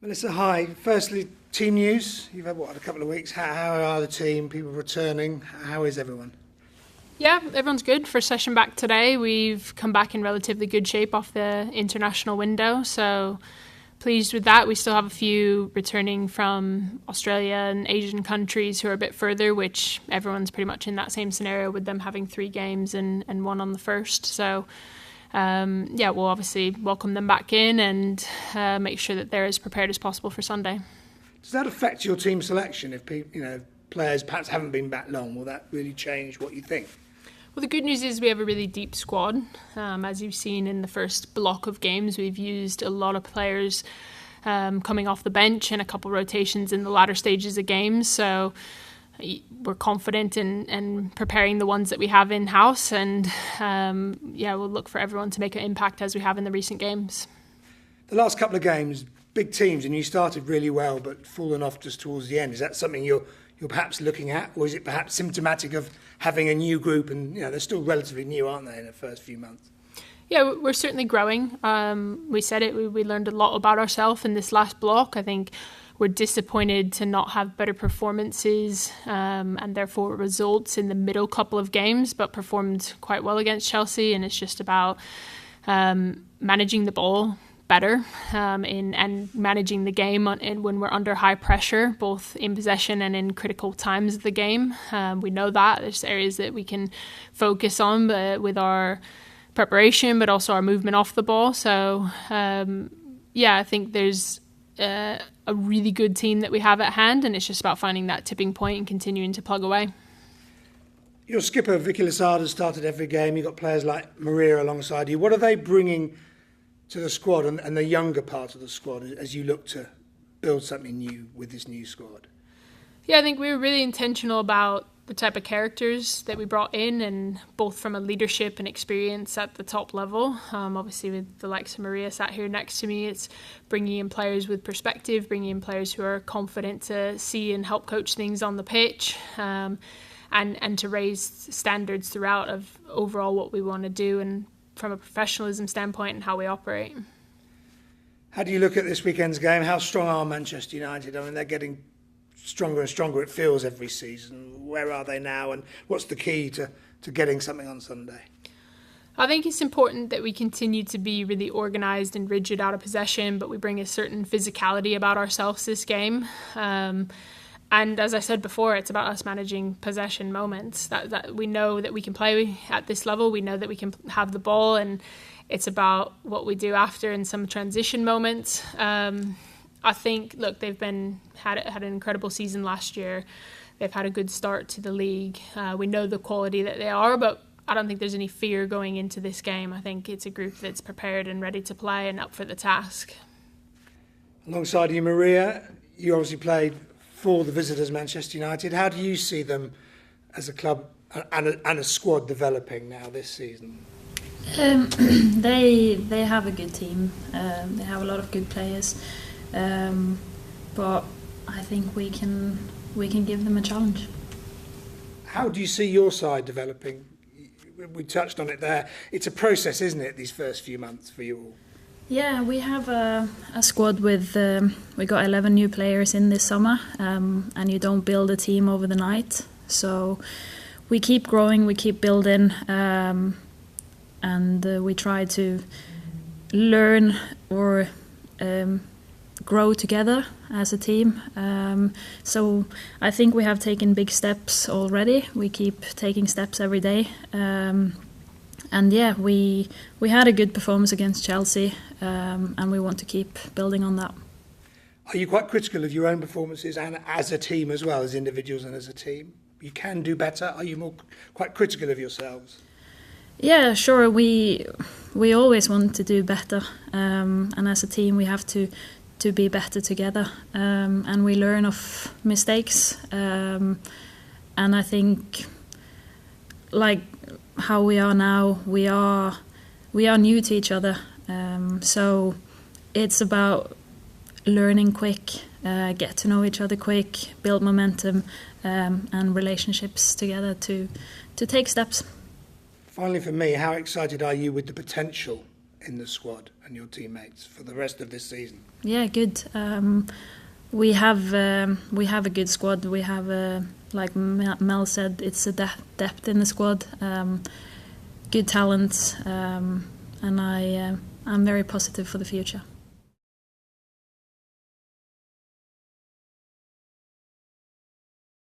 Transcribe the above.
Melissa, hi. Firstly, team news. You've had, a couple of weeks. How are the team? People returning? How is everyone? Yeah, everyone's good. First session back today. We've come back in relatively good shape off the international window, so pleased with that. We still have a few returning from Australia and Asian countries who are a bit further, which everyone's pretty much in that same scenario with them having 3 games and one on the first. So we'll obviously welcome them back in and make sure that they're as prepared as possible for Sunday. Does that affect your team selection if players perhaps haven't been back long? Will that really change what you think? Well, the good news is we have a really deep squad. As you've seen in the first block of games, we've used a lot of players coming off the bench and a couple rotations in the latter stages of games. So we're confident in preparing the ones that we have in-house. And we'll look for everyone to make an impact as we have in the recent games. The last couple of games, big teams, and you started really well but fallen off just towards the end. Is that something you're perhaps looking at, or is it perhaps symptomatic of having a new group and they're still relatively new, aren't they, in the first few months? Yeah, we're certainly growing. We said it, we learned a lot about ourselves in this last block. I think we're disappointed to not have better performances and therefore results in the middle couple of games, but performed quite well against Chelsea, and it's just about managing the ball better and managing the game when we're under high pressure, both in possession and in critical times of the game. We know that there's areas that we can focus on with our preparation, but also our movement off the ball. So I think there's a really good team that we have at hand, and it's just about finding that tipping point and continuing to plug away. Your skipper Vicky Losada started every game. You've got players like Maria alongside you. What are they bringing to the squad and the younger part of the squad as you look to build something new with this new squad? Yeah, I think we were really intentional about the type of characters that we brought in, and both from a leadership and experience at the top level. Obviously with the likes of Maria sat here next to me, it's bringing in players with perspective, bringing in players who are confident to see and help coach things on the pitch, and to raise standards throughout of overall what we want to do and from a professionalism standpoint and how we operate. How do you look at this weekend's game? How strong are Manchester United? I mean, they're getting stronger and stronger, it feels, every season. Where are they now, and what's the key to getting something on Sunday? I think it's important that we continue to be really organised and rigid out of possession, but we bring a certain physicality about ourselves this game. And as I said before, it's about us managing possession moments. That we know that we can play at this level. We know that we can have the ball, and it's about what we do after in some transition moments. I think, look, they've had an incredible season last year. They've had a good start to the league. We know the quality that they are, but I don't think there's any fear going into this game. I think it's a group that's prepared and ready to play and up for the task. Alongside you, Maria, you obviously played for the visitors, Manchester United. How do you see them as a club and a squad developing now this season? They have a good team. They have a lot of good players, but I think we can give them a challenge. How do you see your side developing? We touched on it there. It's a process, isn't it, these first few months for you all? Yeah, we have a squad with we got 11 new players in this summer, and you don't build a team over the night. So we keep growing, we keep building, and we try to learn or grow together as a team. So I think we have taken big steps already. We keep taking steps every day. And we had a good performance against Chelsea, and we want to keep building on that. Are you quite critical of your own performances and as a team as well, as individuals and as a team? You can do better. Are you quite critical of yourselves? Yeah, sure. We always want to do better, and as a team we have to be better together, and we learn of mistakes. And I think, like how we are now, we are new to each other, so it's about learning quick, get to know each other quick, build momentum, and relationships together to take steps. Finally, for me, how excited are you with the potential in the squad and your teammates for the rest of this season? Yeah, good. We have a good squad. We have, like Mel said, it's a depth in the squad, good talent, and I'm very positive for the future.